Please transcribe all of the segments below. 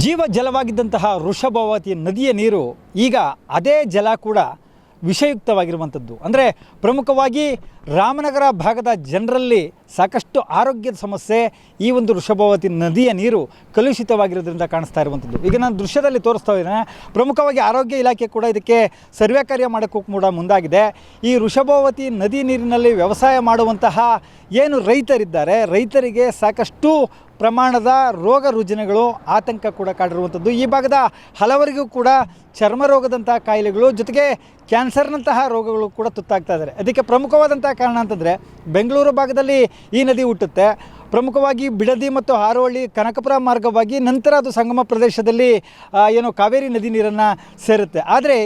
ಜೀವ ಜಲವಾಗಿದ್ದಂತಹ ವೃಷಭಾವತಿ ನದಿಯ ನೀರು ಈಗ ಅದೇ ಜಲ ಕೂಡ ವಿಷಯುಕ್ತವಾಗಿರುವಂಥದ್ದು. ಅಂದರೆ ಪ್ರಮುಖವಾಗಿ ರಾಮನಗರ ಭಾಗದ ಜನರಲ್ಲಿ ಸಾಕಷ್ಟು ಆರೋಗ್ಯದ ಸಮಸ್ಯೆ ಈ ಒಂದು ವೃಷಭಾವತಿ ನದಿಯ ನೀರು ಕಲುಷಿತವಾಗಿರೋದ್ರಿಂದ ಕಾಣಿಸ್ತಾ ಇರುವಂಥದ್ದು. ಈಗ ನಾನು ದೃಶ್ಯದಲ್ಲಿ ತೋರಿಸ್ತಾ ಇದ್ದೇನೆ. ಪ್ರಮುಖವಾಗಿ ಆರೋಗ್ಯ ಇಲಾಖೆ ಕೂಡ ಇದಕ್ಕೆ ಸರ್ವೆ ಕಾರ್ಯ ಮಾಡೋಕ್ಕೂ ಕೂಡ ಮುಂದಾಗಿದೆ. ಈ ವೃಷಭಾವತಿ ನದಿ ನೀರಿನಲ್ಲಿ ವ್ಯವಸಾಯ ಮಾಡುವಂತಹ ಏನು ರೈತರಿದ್ದಾರೆ, ರೈತರಿಗೆ ಸಾಕಷ್ಟು ಪ್ರಮಾಣದ ರೋಗ ರುಜಿನಗಳು ಆತಂಕ ಕೂಡ ಕಾಡಿರುವಂಥದ್ದು. ಈ ಭಾಗದ ಹಲವರಿಗೂ ಕೂಡ ಚರ್ಮ ರೋಗದಂತಹ ಕಾಯಿಲೆಗಳು ಜೊತೆಗೆ ಕ್ಯಾನ್ಸರ್ನಂತಹ ರೋಗಗಳು ಕೂಡ ತುತ್ತಾಗ್ತಾ ಇದ್ದಾರೆ. ಅದಕ್ಕೆ ಪ್ರಮುಖವಾದಂಥ ಕಾರಣ ಅಂತಂದರೆ ಬೆಂಗಳೂರು ಭಾಗದಲ್ಲಿ ಈ ನದಿ ಹುಟ್ಟುತ್ತೆ. ಪ್ರಮುಖವಾಗಿ ಬಿಡದಿ ಮತ್ತು ಹಾರೋಹಳ್ಳಿ ಕನಕಪುರ ಮಾರ್ಗವಾಗಿ ನಂತರ ಅದು ಸಂಗಮ ಪ್ರದೇಶದಲ್ಲಿ ಏನು ಕಾವೇರಿ ನದಿ ನೀರನ್ನು ಸೇರುತ್ತೆ. ಆದರೆ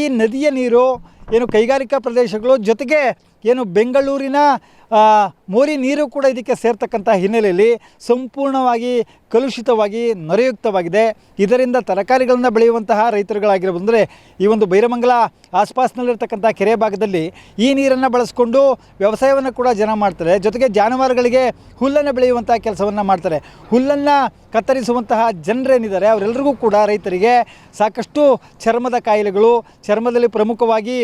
ಈ ನದಿಯ ನೀರು ಏನು ಕೈಗಾರಿಕಾ ಪ್ರದೇಶಗಳು ಜೊತೆಗೆ ಏನು ಬೆಂಗಳೂರಿನ ಮೋರಿ ನೀರು ಕೂಡ ಇದಕ್ಕೆ ಸೇರ್ತಕ್ಕಂಥ ಹಿನ್ನೆಲೆಯಲ್ಲಿ ಸಂಪೂರ್ಣವಾಗಿ ಕಲುಷಿತವಾಗಿ ನೊರೆಯುಕ್ತವಾಗಿದೆ. ಇದರಿಂದ ತರಕಾರಿಗಳನ್ನು ಬೆಳೆಯುವಂತಹ ರೈತರುಗಳಾಗಿರ್ಬೋದು, ಅಂದರೆ ಈ ಒಂದು ಬೈರಮಂಗಲ ಆಸ್ಪಾಸ್ನಲ್ಲಿರ್ತಕ್ಕಂಥ ಕೆರೆ ಭಾಗದಲ್ಲಿ ಈ ನೀರನ್ನು ಬಳಸ್ಕೊಂಡು ವ್ಯವಸಾಯವನ್ನು ಕೂಡ ಜನ ಮಾಡ್ತಾರೆ. ಜೊತೆಗೆ ಜಾನುವಾರುಗಳಿಗೆ ಹುಲ್ಲನ್ನು ಬೆಳೆಯುವಂಥ ಕೆಲಸವನ್ನು ಮಾಡ್ತಾರೆ. ಹುಲ್ಲನ್ನು ಕತ್ತರಿಸುವಂತಹ ಜನರೇನಿದ್ದಾರೆ ಅವರೆಲ್ಲರಿಗೂ ಕೂಡ ರೈತರಿಗೆ ಸಾಕಷ್ಟು ಚರ್ಮದ ಕಾಯಿಲೆಗಳು, ಚರ್ಮದಲ್ಲಿ ಪ್ರಮುಖವಾಗಿ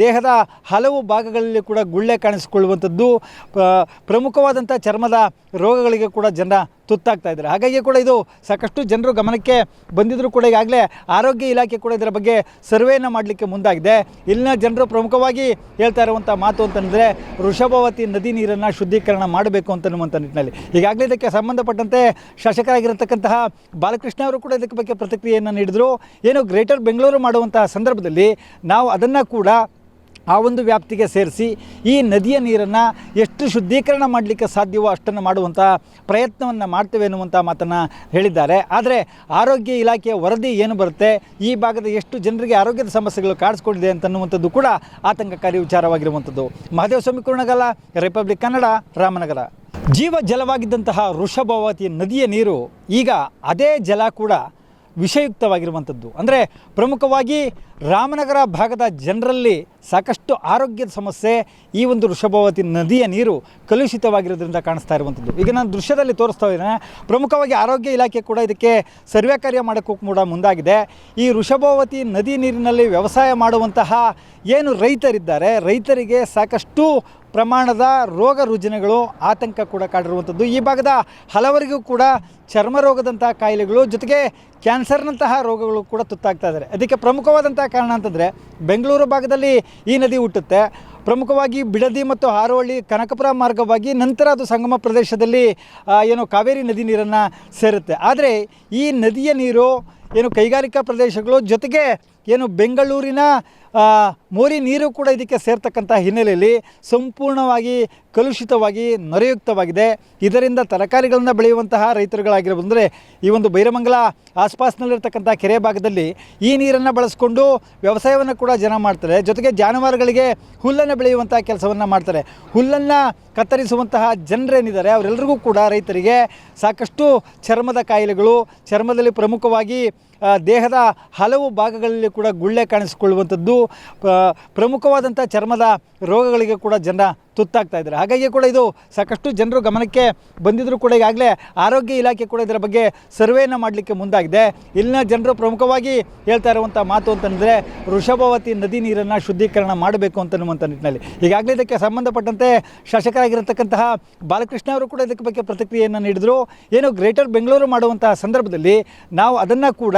ದೇಹದ ಹಲವು ಭಾಗಗಳಲ್ಲಿ ಕೂಡ ಗುಳ್ಳೆ ಕಾಣಿಸಿಕೊಳ್ಳುವಂಥದ್ದು, ಪ್ರಮುಖವಾದಂಥ ಚರ್ಮದ ರೋಗಗಳಿಗೆ ಕೂಡ ಜನ ತುತ್ತಾಗ್ತಾ ಇದ್ದಾರೆ. ಹಾಗಾಗಿ ಕೂಡ ಇದು ಸಾಕಷ್ಟು ಜನರು ಗಮನಕ್ಕೆ ಬಂದಿದ್ದರೂ ಕೂಡ ಈಗಾಗಲೇ ಆರೋಗ್ಯ ಇಲಾಖೆ ಕೂಡ ಇದರ ಬಗ್ಗೆ ಸರ್ವೆಯನ್ನು ಮಾಡಲಿಕ್ಕೆ ಮುಂದಾಗಿದೆ. ಇಲ್ಲಿನ ಜನರು ಪ್ರಮುಖವಾಗಿ ಹೇಳ್ತಾ ಇರುವಂಥ ಮಾತು ಅಂತಂದರೆ ವೃಷಭಾವತಿ ನದಿ ನೀರನ್ನು ಶುದ್ಧೀಕರಣ ಮಾಡಬೇಕು ಅಂತನ್ನುವಂಥ ನಿಟ್ಟಿನಲ್ಲಿ ಈಗಾಗಲೇ ಇದಕ್ಕೆ ಸಂಬಂಧಪಟ್ಟಂತೆ ಶಾಸಕರಾಗಿರತಕ್ಕಂತಹ ಬಾಲಕೃಷ್ಣ ಅವರು ಕೂಡ ಇದಕ್ಕೆ ಬಗ್ಗೆ ಪ್ರತಿಕ್ರಿಯೆಯನ್ನು ನೀಡಿದರು. ಏನು ಗ್ರೇಟರ್ ಬೆಂಗಳೂರು ಮಾಡುವಂತಹ ಸಂದರ್ಭದಲ್ಲಿ ನಾವು ಅದನ್ನು ಕೂಡ ಆ ಒಂದು ವ್ಯಾಪ್ತಿಗೆ ಸೇರಿಸಿ ಈ ನದಿಯ ನೀರನ್ನು ಎಷ್ಟು ಶುದ್ಧೀಕರಣ ಮಾಡಲಿಕ್ಕೆ ಸಾಧ್ಯವೋ ಅಷ್ಟನ್ನು ಮಾಡುವಂಥ ಪ್ರಯತ್ನವನ್ನು ಮಾಡ್ತೇವೆ ಎನ್ನುವಂಥ ಮಾತನ್ನು ಹೇಳಿದ್ದಾರೆ. ಆದರೆ ಆರೋಗ್ಯ ಇಲಾಖೆಯ ವರದಿ ಏನು ಬರುತ್ತೆ, ಈ ಭಾಗದ ಎಷ್ಟು ಜನರಿಗೆ ಆರೋಗ್ಯದ ಸಮಸ್ಯೆಗಳು ಕಾಡಿಸ್ಕೊಂಡಿದೆ ಅಂತನ್ನುವಂಥದ್ದು ಕೂಡ ಆತಂಕಕಾರಿ ವಿಚಾರವಾಗಿರುವಂಥದ್ದು. ಮಹದೇವ ಸ್ವಾಮಿ ಕುರ್ಣಗಲ, ರಿಪಬ್ಲಿಕ್ ಕನ್ನಡ, ರಾಮನಗರ. ಜೀವ ಜಲವಾಗಿದ್ದಂತಹ ವೃಷಭಾವತಿ ನದಿಯ ನೀರು ಈಗ ಅದೇ ಜಲ ಕೂಡ ವಿಷಯುಕ್ತವಾಗಿರುವಂಥದ್ದು. ಅಂದರೆ ಪ್ರಮುಖವಾಗಿ ರಾಮನಗರ ಭಾಗದ ಜನರಲ್ಲಿ ಸಾಕಷ್ಟು ಆರೋಗ್ಯದ ಸಮಸ್ಯೆ ಈ ಒಂದು ವೃಷಭಾವತಿ ನದಿಯ ನೀರು ಕಲುಷಿತವಾಗಿರೋದ್ರಿಂದ ಕಾಣಿಸ್ತಾ ಇರುವಂಥದ್ದು. ಈಗ ನಾನು ದೃಶ್ಯದಲ್ಲಿ ತೋರಿಸ್ತಾ ಇದ್ದೇನೆ. ಪ್ರಮುಖವಾಗಿ ಆರೋಗ್ಯ ಇಲಾಖೆ ಕೂಡ ಇದಕ್ಕೆ ಸರ್ವೆ ಕಾರ್ಯ ಮಾಡೋಕ್ಕೂ ಕೂಡ ಮುಂದಾಗಿದೆ. ಈ ವೃಷಭಾವತಿ ನದಿ ನೀರಿನಲ್ಲಿ ವ್ಯವಸಾಯ ಮಾಡುವಂತಹ ಏನು ರೈತರಿದ್ದಾರೆ, ರೈತರಿಗೆ ಸಾಕಷ್ಟು ಪ್ರಮಾಣದ ರೋಗ ರುಜಿನಗಳು ಆತಂಕ ಕೂಡ ಕಾಡಿರುವಂಥದ್ದು. ಈ ಭಾಗದ ಹಲವರಿಗೂ ಕೂಡ ಚರ್ಮ ರೋಗದಂಥ ಕಾಯಿಲೆಗಳು ಜೊತೆಗೆ ಕ್ಯಾನ್ಸರ್ನಂತಹ ರೋಗಗಳು ಕೂಡ ತುತ್ತಾಗ್ತಾ ಇದ್ದಾರೆ. ಅದಕ್ಕೆ ಪ್ರಮುಖವಾದಂಥ ಕಾರಣ ಅಂತಂದರೆ ಬೆಂಗಳೂರು ಭಾಗದಲ್ಲಿ ಈ ನದಿ ಹುಟ್ಟುತ್ತೆ. ಪ್ರಮುಖವಾಗಿ ಬಿಡದಿ ಮತ್ತು ಹಾರೋಹಳ್ಳಿ ಕನಕಪುರ ಮಾರ್ಗವಾಗಿ ನಂತರ ಅದು ಸಂಗಮ ಪ್ರದೇಶದಲ್ಲಿ ಏನು ಕಾವೇರಿ ನದಿ ನೀರನ್ನು ಸೇರುತ್ತೆ. ಆದರೆ ಈ ನದಿಯ ನೀರು ಏನು ಕೈಗಾರಿಕಾ ಪ್ರದೇಶಗಳು ಜೊತೆಗೆ ಏನು ಬೆಂಗಳೂರಿನ ಮೋರಿ ನೀರು ಕೂಡ ಇದಕ್ಕೆ ಸೇರ್ತಕ್ಕಂಥ ಹಿನ್ನೆಲೆಯಲ್ಲಿ ಸಂಪೂರ್ಣವಾಗಿ ಕಲುಷಿತವಾಗಿ ನೊರೆಯುಕ್ತವಾಗಿದೆ. ಇದರಿಂದ ತರಕಾರಿಗಳನ್ನು ಬೆಳೆಯುವಂತಹ ರೈತರುಗಳಾಗಿರ್ಬೋದು, ಅಂದರೆ ಈ ಒಂದು ಬೈರಮಂಗಲ ಆಸ್ಪಾಸ್ನಲ್ಲಿರ್ತಕ್ಕಂಥ ಕೆರೆ ಭಾಗದಲ್ಲಿ ಈ ನೀರನ್ನು ಬಳಸ್ಕೊಂಡು ವ್ಯವಸಾಯವನ್ನು ಕೂಡ ಜನ ಮಾಡ್ತಾರೆ. ಜೊತೆಗೆ ಜಾನುವಾರುಗಳಿಗೆ ಹುಲ್ಲನ್ನು ಬೆಳೆಯುವಂಥ ಕೆಲಸವನ್ನು ಮಾಡ್ತಾರೆ. ಹುಲ್ಲನ್ನು ಕತ್ತರಿಸುವಂತಹ ಜನರೇನಿದ್ದಾರೆ ಅವರೆಲ್ಲರಿಗೂ ಕೂಡ ರೈತರಿಗೆ ಸಾಕಷ್ಟು ಚರ್ಮದ ಕಾಯಿಲೆಗಳು, ಚರ್ಮದಲ್ಲಿ ಪ್ರಮುಖವಾಗಿ ದೇಹದ ಹಲವು ಭಾಗಗಳಲ್ಲಿ ಕೂಡ ಗುಳ್ಳೆ ಕಾಣಿಸಿಕೊಳ್ಳುವಂಥದ್ದು, ಪ್ರಮುಖವಾದಂಥ ಚರ್ಮದ ರೋಗಗಳಿಗೆ ಕೂಡ ಜನ ತುತ್ತಾಗ್ತಾ ಇದ್ದಾರೆ. ಹಾಗಾಗಿ ಕೂಡ ಇದು ಸಾಕಷ್ಟು ಜನರು ಗಮನಕ್ಕೆ ಬಂದಿದ್ದರೂ ಕೂಡ ಈಗಾಗಲೇ ಆರೋಗ್ಯ ಇಲಾಖೆ ಕೂಡ ಇದರ ಬಗ್ಗೆ ಸರ್ವೆಯನ್ನು ಮಾಡಲಿಕ್ಕೆ ಮುಂದಾಗಿದೆ. ಇಲ್ಲಿನ ಜನರು ಪ್ರಮುಖವಾಗಿ ಹೇಳ್ತಾ ಇರುವಂಥ ಮಾತು ಅಂತಂದರೆ ವೃಷಭಾವತಿ ನದಿ ನೀರನ್ನು ಶುದ್ಧೀಕರಣ ಮಾಡಬೇಕು ಅಂತನ್ನುವಂಥ ನಿಟ್ಟಿನಲ್ಲಿ ಈಗಾಗಲೇ ಇದಕ್ಕೆ ಸಂಬಂಧಪಟ್ಟಂತೆ ಶಾಸಕರಾಗಿರತಕ್ಕಂತಹ ಬಾಲಕೃಷ್ಣ ಅವರು ಕೂಡ ಇದಕ್ಕೆ ಬಗ್ಗೆ ಪ್ರತಿಕ್ರಿಯೆಯನ್ನು ನೀಡಿದರು. ಏನು ಗ್ರೇಟರ್ ಬೆಂಗಳೂರು ಮಾಡುವಂತಹ ಸಂದರ್ಭದಲ್ಲಿ ನಾವು ಅದನ್ನು ಕೂಡ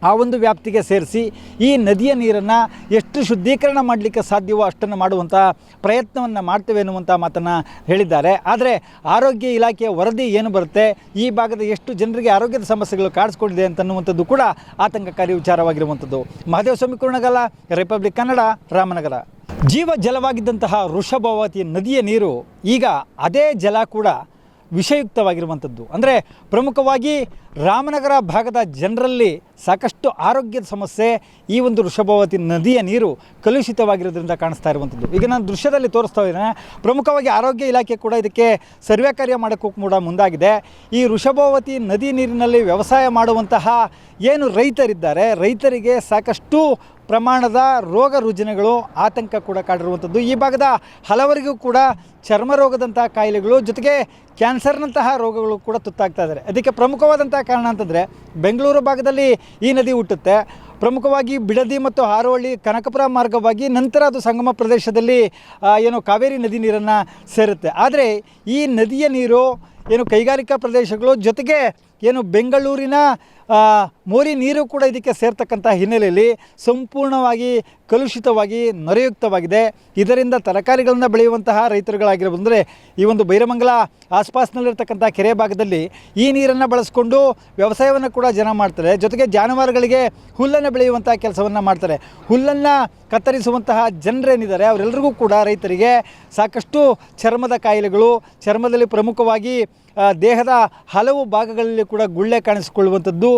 ಆ ಒಂದು ವ್ಯಾಪ್ತಿಗೆ ಸೇರಿಸಿ ಈ ನದಿಯ ನೀರನ್ನು ಎಷ್ಟು ಶುದ್ಧೀಕರಣ ಮಾಡಲಿಕ್ಕೆ ಸಾಧ್ಯವೋ ಅಷ್ಟನ್ನು ಮಾಡುವಂಥ ಪ್ರಯತ್ನವನ್ನು ಮಾಡ್ತೇವೆ ಎನ್ನುವಂಥ ಮಾತನ್ನು ಹೇಳಿದ್ದಾರೆ. ಆದರೆ ಆರೋಗ್ಯ ಇಲಾಖೆಯ ವರದಿ ಏನು ಬರುತ್ತೆ, ಈ ಭಾಗದ ಎಷ್ಟು ಜನರಿಗೆ ಆರೋಗ್ಯದ ಸಮಸ್ಯೆಗಳು ಕಾಡಿಸ್ಕೊಂಡಿದೆ ಅಂತನ್ನುವಂಥದ್ದು ಕೂಡ ಆತಂಕಕಾರಿ ವಿಚಾರವಾಗಿರುವಂಥದ್ದು. ಮಹದೇವ ಸ್ವಾಮಿ ಕುರ್ಣಗಲ, ರಿಪಬ್ಲಿಕ್ ಕನ್ನಡ, ರಾಮನಗರ. ಜೀವ ಜಲವಾಗಿದ್ದಂತಹ ವೃಷಭಾವತಿ ನದಿಯ ನೀರು ಈಗ ಅದೇ ಜಲ ಕೂಡ ವಿಷಯುಕ್ತವಾಗಿರುವಂಥದ್ದು. ಅಂದರೆ ಪ್ರಮುಖವಾಗಿ ರಾಮನಗರ ಭಾಗದ ಜನರಲ್ಲಿ ಸಾಕಷ್ಟು ಆರೋಗ್ಯದ ಸಮಸ್ಯೆ ಈ ಒಂದು ವೃಷಭಾವತಿ ನದಿಯ ನೀರು ಕಲುಷಿತವಾಗಿರೋದ್ರಿಂದ ಕಾಣಿಸ್ತಾ ಇರುವಂಥದ್ದು. ಈಗ ನಾನು ದೃಶ್ಯದಲ್ಲಿ ತೋರಿಸ್ತಾ ಇದ್ದೇನೆ. ಪ್ರಮುಖವಾಗಿ ಆರೋಗ್ಯ ಇಲಾಖೆ ಕೂಡ ಇದಕ್ಕೆ ಸರ್ವೆ ಕಾರ್ಯ ಮಾಡೋಕ್ಕೂ ಕೂಡ ಮುಂದಾಗಿದೆ. ಈ ವೃಷಭಾವತಿ ನದಿ ನೀರಿನಲ್ಲಿ ವ್ಯವಸಾಯ ಮಾಡುವಂತಹ ಏನು ರೈತರಿದ್ದಾರೆ, ರೈತರಿಗೆ ಸಾಕಷ್ಟು ಪ್ರಮಾಣದ ರೋಗ ರುಜಿನಗಳು ಆತಂಕ ಕೂಡ ಕಾಡಿರುವಂಥದ್ದು. ಈ ಭಾಗದ ಹಲವರಿಗೂ ಕೂಡ ಚರ್ಮ ರೋಗದಂಥ ಕಾಯಿಲೆಗಳು ಜೊತೆಗೆ ಕ್ಯಾನ್ಸರ್ನಂತಹ ರೋಗಗಳು ಕೂಡ ತುತ್ತಾಗ್ತಾ ಇದ್ದಾರೆ. ಅದಕ್ಕೆ ಪ್ರಮುಖವಾದಂಥ ಕಾರಣ ಅಂತಂದರೆ ಬೆಂಗಳೂರು ಭಾಗದಲ್ಲಿ ಈ ನದಿ ಹುಟ್ಟುತ್ತೆ. ಪ್ರಮುಖವಾಗಿ ಬಿಡದಿ ಮತ್ತು ಹಾರೋಹಳ್ಳಿ ಕನಕಪುರ ಮಾರ್ಗವಾಗಿ ನಂತರ ಅದು ಸಂಗಮ ಪ್ರದೇಶದಲ್ಲಿ ಏನು ಕಾವೇರಿ ನದಿ ನೀರನ್ನು ಸೇರುತ್ತೆ. ಆದರೆ ಈ ನದಿಯ ನೀರು ಏನು ಕೈಗಾರಿಕಾ ಪ್ರದೇಶಗಳು ಜೊತೆಗೆ ಏನು ಬೆಂಗಳೂರಿನ ಮೋರಿ ನೀರು ಕೂಡ ಇದಕ್ಕೆ ಸೇರ್ತಕ್ಕಂಥ ಹಿನ್ನೆಲೆಯಲ್ಲಿ ಸಂಪೂರ್ಣವಾಗಿ ಕಲುಷಿತವಾಗಿ ನೊರೆಯುಕ್ತವಾಗಿದೆ. ಇದರಿಂದ ತರಕಾರಿಗಳನ್ನು ಬೆಳೆಯುವಂತಹ ರೈತರುಗಳಾಗಿರಬಂದರೆ ಈ ಒಂದು ಬೈರಮಂಗಲ ಆಸ್ಪಾಸ್ನಲ್ಲಿರ್ತಕ್ಕಂಥ ಕೆರೆ ಭಾಗದಲ್ಲಿ ಈ ನೀರನ್ನು ಬಳಸ್ಕೊಂಡು ವ್ಯವಸಾಯವನ್ನು ಕೂಡ ಜನ ಮಾಡ್ತಾರೆ. ಜೊತೆಗೆ ಜಾನುವಾರುಗಳಿಗೆ ಹುಲ್ಲನ್ನು ಬೆಳೆಯುವಂಥ ಕೆಲಸವನ್ನು ಮಾಡ್ತಾರೆ. ಹುಲ್ಲನ್ನು ಕತ್ತರಿಸುವಂತಹ ಜನರೇನಿದ್ದಾರೆ ಅವರೆಲ್ಲರಿಗೂ ಕೂಡ ರೈತರಿಗೆ ಸಾಕಷ್ಟು ಚರ್ಮದ ಕಾಯಿಲೆಗಳು, ಚರ್ಮದಲ್ಲಿ ಪ್ರಮುಖವಾಗಿ ದೇಹದ ಹಲವು ಭಾಗಗಳಲ್ಲಿ ಕೂಡ ಗುಳ್ಳೆ ಕಾಣಿಸಿಕೊಳ್ಳುವಂಥದ್ದು,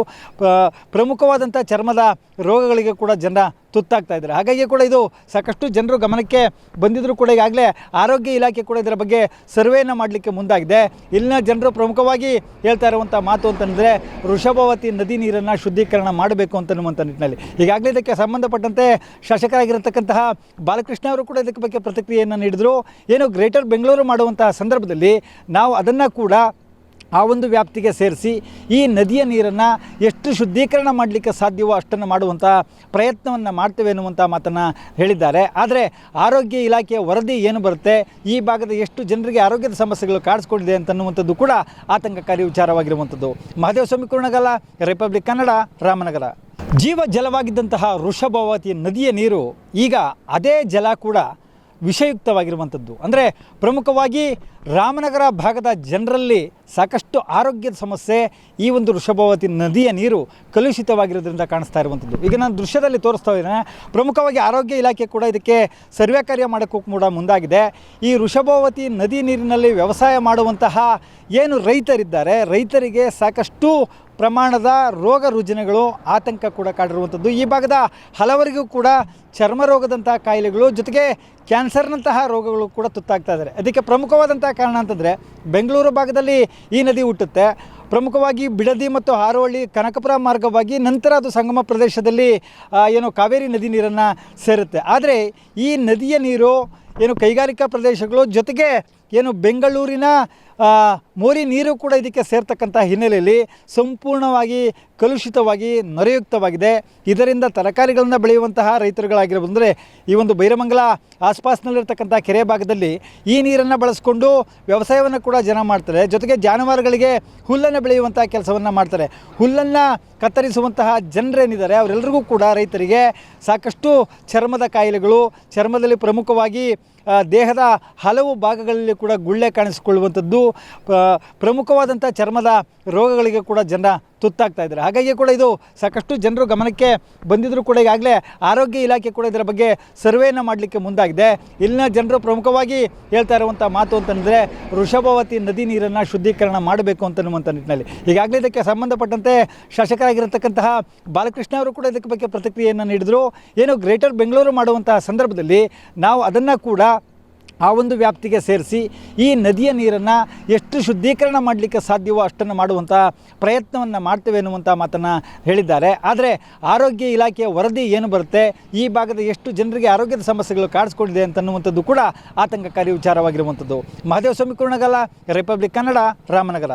ಪ್ರಮುಖವಾದಂಥ ಚರ್ಮದ ರೋಗಗಳಿಗೆ ಕೂಡ ಜನ ತುತ್ತಾಗ್ತಾ ಇದ್ದಾರೆ. ಹಾಗಾಗಿ ಕೂಡ ಇದು ಸಾಕಷ್ಟು ಜನರು ಗಮನಕ್ಕೆ ಬಂದಿದ್ದರೂ ಕೂಡ ಈಗಾಗಲೇ ಆರೋಗ್ಯ ಇಲಾಖೆ ಕೂಡ ಇದರ ಬಗ್ಗೆ ಸರ್ವೆಯನ್ನು ಮಾಡಲಿಕ್ಕೆ ಮುಂದಾಗಿದೆ. ಇಲ್ಲಿನ ಜನರು ಪ್ರಮುಖವಾಗಿ ಹೇಳ್ತಾ ಇರುವಂಥ ಮಾತು ಅಂತಂದರೆ ವೃಷಭಾವತಿ ನದಿ ನೀರನ್ನು ಶುದ್ಧೀಕರಣ ಮಾಡಬೇಕು ಅಂತನ್ನುವಂಥ ನಿಟ್ಟಿನಲ್ಲಿ ಈಗಾಗಲೇ ಇದಕ್ಕೆ ಸಂಬಂಧಪಟ್ಟಂತೆ ಶಾಸಕರಾಗಿರತಕ್ಕಂತಹ ಬಾಲಕೃಷ್ಣ ಅವರು ಕೂಡ ಇದಕ್ಕೆ ಬಗ್ಗೆ ಪ್ರತಿಕ್ರಿಯೆಯನ್ನು ನೀಡಿದರು. ಏನು ಗ್ರೇಟರ್ ಬೆಂಗಳೂರು ಮಾಡುವಂತಹ ಸಂದರ್ಭದಲ್ಲಿ ನಾವು ಅದನ್ನು ಕೂಡ ಆ ಒಂದು ವ್ಯಾಪ್ತಿಗೆ ಸೇರಿಸಿ ಈ ನದಿಯ ನೀರನ್ನು ಎಷ್ಟು ಶುದ್ಧೀಕರಣ ಮಾಡಲಿಕ್ಕೆ ಸಾಧ್ಯವೋ ಅಷ್ಟನ್ನು ಮಾಡುವಂಥ ಪ್ರಯತ್ನವನ್ನು ಮಾಡ್ತೇವೆ ಎನ್ನುವಂಥ ಮಾತನ್ನು ಹೇಳಿದ್ದಾರೆ. ಆದರೆ ಆರೋಗ್ಯ ಇಲಾಖೆಯ ವರದಿ ಏನು ಬರುತ್ತೆ, ಈ ಭಾಗದ ಎಷ್ಟು ಜನರಿಗೆ ಆರೋಗ್ಯದ ಸಮಸ್ಯೆಗಳು ಕಾಡಿಸ್ಕೊಂಡಿದೆ ಅಂತನ್ನುವಂಥದ್ದು ಕೂಡ ಆತಂಕಕಾರಿ ವಿಚಾರವಾಗಿರುವಂಥದ್ದು. ಮಹದೇವ ಸ್ವಾಮಿ ಕುರುಣಗಲ, ರಿಪಬ್ಲಿಕ್ ಕನ್ನಡ, ರಾಮನಗರ. ಜೀವ ಜಲವಾಗಿದ್ದಂತಹ ವೃಷಭಾವತಿ ನದಿಯ ನೀರು ಈಗ ಅದೇ ಜಲ ಕೂಡ ವಿಷಯುಕ್ತವಾಗಿರುವಂಥದ್ದು. ಅಂದರೆ ಪ್ರಮುಖವಾಗಿ ರಾಮನಗರ ಭಾಗದ ಜನರಲ್ಲಿ ಸಾಕಷ್ಟು ಆರೋಗ್ಯದ ಸಮಸ್ಯೆ ಈ ಒಂದು ವೃಷಭಾವತಿ ನದಿಯ ನೀರು ಕಲುಷಿತವಾಗಿರೋದ್ರಿಂದ ಕಾಣಿಸ್ತಾ ಇರುವಂಥದ್ದು. ಈಗ ನಾನು ದೃಶ್ಯದಲ್ಲಿ ತೋರಿಸ್ತಾ ಇದ್ದೇನೆ. ಪ್ರಮುಖವಾಗಿ ಆರೋಗ್ಯ ಇಲಾಖೆ ಕೂಡ ಇದಕ್ಕೆ ಸರ್ವೆ ಕಾರ್ಯ ಮಾಡೋಕ್ಕೂ ಕೂಡ ಮುಂದಾಗಿದೆ. ಈ ವೃಷಭಾವತಿ ನದಿ ನೀರಿನಲ್ಲಿ ವ್ಯವಸಾಯ ಮಾಡುವಂತಹ ಏನು ರೈತರಿದ್ದಾರೆ, ರೈತರಿಗೆ ಸಾಕಷ್ಟು ಪ್ರಮಾಣದ ರೋಗ ರುಜಿನಗಳು ಆತಂಕ ಕೂಡ ಕಾಡಿರುವಂಥದ್ದು. ಈ ಭಾಗದ ಹಲವರಿಗೂ ಕೂಡ ಚರ್ಮ ರೋಗದಂಥ ಕಾಯಿಲೆಗಳು ಜೊತೆಗೆ ಕ್ಯಾನ್ಸರ್ನಂತಹ ರೋಗಗಳು ಕೂಡ ತುತ್ತಾಗ್ತಾ ಇದ್ದಾರೆ. ಅದಕ್ಕೆ ಪ್ರಮುಖವಾದಂಥ ಕಾರಣ ಅಂತಂದರೆ ಬೆಂಗಳೂರು ಭಾಗದಲ್ಲಿ ಈ ನದಿ ಹುಟ್ಟುತ್ತೆ. ಪ್ರಮುಖವಾಗಿ ಬಿಡದಿ ಮತ್ತು ಹಾರೋಹಳ್ಳಿ ಕನಕಪುರ ಮಾರ್ಗವಾಗಿ ನಂತರ ಅದು ಸಂಗಮ ಪ್ರದೇಶದಲ್ಲಿ ಏನು ಕಾವೇರಿ ನದಿ ನೀರನ್ನು ಸೇರುತ್ತೆ. ಆದರೆ ಈ ನದಿಯ ನೀರು ಏನು ಕೈಗಾರಿಕಾ ಪ್ರದೇಶಗಳು ಜೊತೆಗೆ ಏನು ಬೆಂಗಳೂರಿನ ಮೋರಿ ನೀರು ಕೂಡ ಇದಕ್ಕೆ ಸೇರ್ತಕ್ಕಂಥ ಹಿನ್ನೆಲೆಯಲ್ಲಿ ಸಂಪೂರ್ಣವಾಗಿ ಕಲುಷಿತವಾಗಿ ನೊರೆಯುಕ್ತವಾಗಿದೆ. ಇದರಿಂದ ತರಕಾರಿಗಳನ್ನು ಬೆಳೆಯುವಂತಹ ರೈತರುಗಳಾಗಿರಬಂದರೆ ಈ ಒಂದು ಬೈರಮಂಗಲ ಆಸ್ಪಾಸ್ನಲ್ಲಿರ್ತಕ್ಕಂಥ ಕೆರೆ ಭಾಗದಲ್ಲಿ ಈ ನೀರನ್ನು ಬಳಸ್ಕೊಂಡು ವ್ಯವಸಾಯವನ್ನು ಕೂಡ ಜನ ಮಾಡ್ತಾರೆ. ಜೊತೆಗೆ ಜಾನುವಾರುಗಳಿಗೆ ಹುಲ್ಲನ್ನು ಬೆಳೆಯುವಂಥ ಕೆಲಸವನ್ನು ಮಾಡ್ತಾರೆ. ಹುಲ್ಲನ್ನು ಕತ್ತರಿಸುವಂತಹ ಜನರೇನಿದ್ದಾರೆ ಅವರೆಲ್ಲರಿಗೂ ಕೂಡ ರೈತರಿಗೆ ಸಾಕಷ್ಟು ಚರ್ಮದ ಕಾಯಿಲೆಗಳು, ಚರ್ಮದಲ್ಲಿ ಪ್ರಮುಖವಾಗಿ ದೇಹದ ಹಲವು ಭಾಗಗಳಲ್ಲಿ ಕೂಡ ಗುಳ್ಳೆ ಕಾಣಿಸಿಕೊಳ್ಳುವಂಥದ್ದು, ಪ್ರಮುಖವಾದಂಥ ಚರ್ಮದ ರೋಗಗಳಿಗೆ ಕೂಡ ಜನ ತುತ್ತಾಗ್ತಾ ಇದ್ದಾರೆ. ಹಾಗಾಗಿ ಕೂಡ ಇದು ಸಾಕಷ್ಟು ಜನರು ಗಮನಕ್ಕೆ ಬಂದಿದ್ದರೂ ಕೂಡ ಈಗಾಗಲೇ ಆರೋಗ್ಯ ಇಲಾಖೆ ಕೂಡ ಇದರ ಬಗ್ಗೆ ಸರ್ವೆಯನ್ನು ಮಾಡಲಿಕ್ಕೆ ಮುಂದಾಗಿದೆ. ಇಲ್ಲಿನ ಜನರು ಪ್ರಮುಖವಾಗಿ ಹೇಳ್ತಾ ಇರುವಂಥ ಮಾತು ಅಂತಂದರೆ ವೃಷಭಾವತಿ ನದಿ ನೀರನ್ನು ಶುದ್ಧೀಕರಣ ಮಾಡಬೇಕು ಅಂತನ್ನುವಂಥ ನಿಟ್ಟಿನಲ್ಲಿ ಈಗಾಗಲೇ ಇದಕ್ಕೆ ಸಂಬಂಧಪಟ್ಟಂತೆ ಶಾಸಕರಾಗಿರತಕ್ಕಂತಹ ಬಾಲಕೃಷ್ಣ ಅವರು ಕೂಡ ಇದಕ್ಕೆ ಬಗ್ಗೆ ಪ್ರತಿಕ್ರಿಯೆಯನ್ನು ನೀಡಿದರು. ಏನು ಗ್ರೇಟರ್ ಬೆಂಗಳೂರು ಮಾಡುವಂತಹ ಸಂದರ್ಭದಲ್ಲಿ ನಾವು ಅದನ್ನು ಕೂಡ ಆ ಒಂದು ವ್ಯಾಪ್ತಿಗೆ ಸೇರಿಸಿ ಈ ನದಿಯ ನೀರನ್ನು ಎಷ್ಟು ಶುದ್ಧೀಕರಣ ಮಾಡಲಿಕ್ಕೆ ಸಾಧ್ಯವೋ ಅಷ್ಟನ್ನು ಮಾಡುವಂಥ ಪ್ರಯತ್ನವನ್ನು ಮಾಡ್ತೇವೆ ಎನ್ನುವಂಥ ಮಾತನ್ನು ಹೇಳಿದ್ದಾರೆ. ಆದರೆ ಆರೋಗ್ಯ ಇಲಾಖೆಯ ವರದಿ ಏನು ಬರುತ್ತೆ, ಈ ಭಾಗದ ಎಷ್ಟು ಜನರಿಗೆ ಆರೋಗ್ಯದ ಸಮಸ್ಯೆಗಳು ಕಾಡಿಸ್ಕೊಂಡಿದೆ ಅಂತನ್ನುವಂಥದ್ದು ಕೂಡ ಆತಂಕಕಾರಿ ವಿಚಾರವಾಗಿರುವಂಥದ್ದು. ಮಹದೇವ ಸ್ವಾಮಿ ಕುರುಣಗಲ, ರಿಪಬ್ಲಿಕ್ ಕನ್ನಡ, ರಾಮನಗರ.